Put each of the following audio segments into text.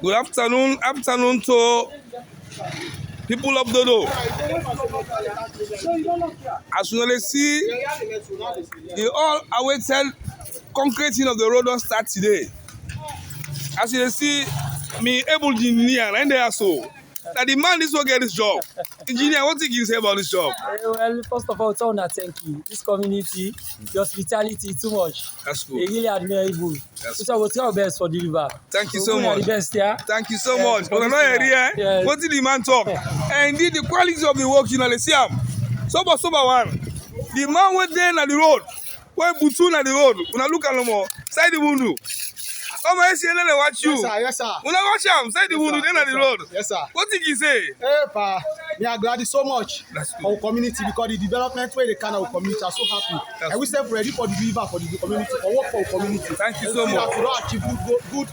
Good afternoon to people of Dodo. As you can see, the all awaited concreting of the road don't start today. As you can see, me able engineer and they are so. That the man is to get this job. Engineer, what do you say about this job? Well, first of all, it's all thank you. This community, the hospitality, too much. That's good. They really admirable. So we'll try our best for deliver. Thank you so much. The best, yeah? Thank you so much. But what did the man talk? And indeed, the quality of the work, you know, let's see him. Sober one. The man went there on the road. Went Butun on the road. When I look at him more, side the window. Oh my God, they watch you. Yes, sir. Yes, sir. When I watch him, side the window, then on the road. Yes, sir. What did he say? Hey, pa, we are glad so much for our community because the development where they can our community are so happy. And we stand ready for the deliver for the community, for work for our community. Thank you so much. We don't achieve good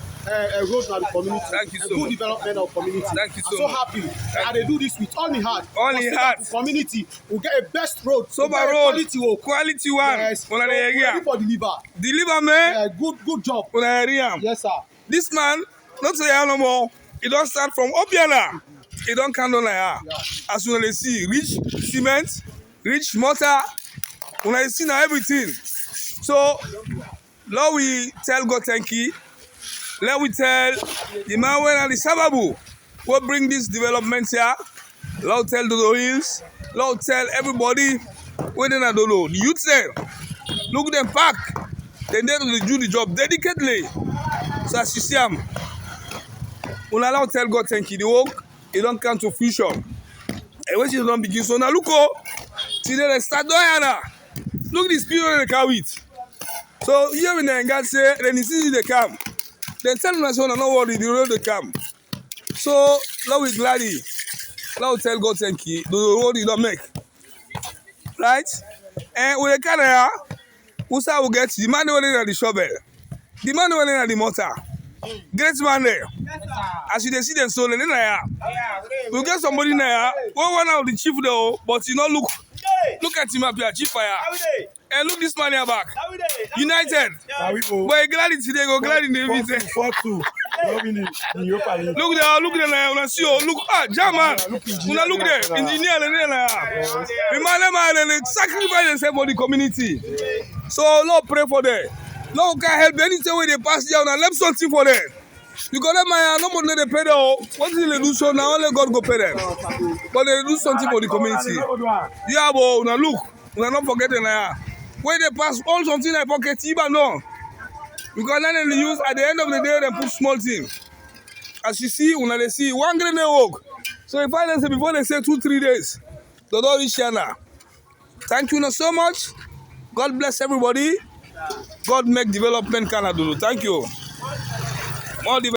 roads in the community. Thank you so good much. Development of community. Thank you so I'm so much. happy. And they do this with all the heart. All the heart. Community will get a best road. Sober road. Quality one. Yes. So, ready for deliver. Deliver, man. Good job. Yes, sir. This man, not say no more. He don't start from Obiana. He don't count on like as you can see, rich cement, rich mortar. When I see now everything. So, now we tell God thank you. Let we tell the man when and the Sababu what bring this development here. Let tell Dodo Hills. Let tell everybody when they not Dodo. The youth there, look them pack. They need to do the job dedicatedly. So as you see them, when I tell God thank you, the work it don't come to future. And when she don't begin, so now look today they start doing now. Look this period they come with. So here when they God say, then you see they come. Then tell them so no worry, the road they come. So now we gladly. Now tell God thank you. The road you don't make. Right? And with the camera, we will get the man running at the shovel. The man running at the mortar. Great man there. As you can see them so then we get somebody there. One of the chief though, but you know look at him up here, chief fire. And look this man here back. United. But glad today go glad in the evening. Look there, look see look German. Look there, engineer the man they sacrifice themselves for the community. So Lord pray for them. Lord can help anything where they pass down and left something for them. Because them nobody they pay them. What did they do so now only God go pay them. But they do something for the community. Yeah, but now look, we are not forgetting now. When they pass all something in pocket, even no. Because then they use at the end of the day they put small thing. As you see, when they see one grenade walk. So if I say before they say 2-3 days, they don't reach here now. Thank you so much. God bless everybody. God make development Canada. Thank you. More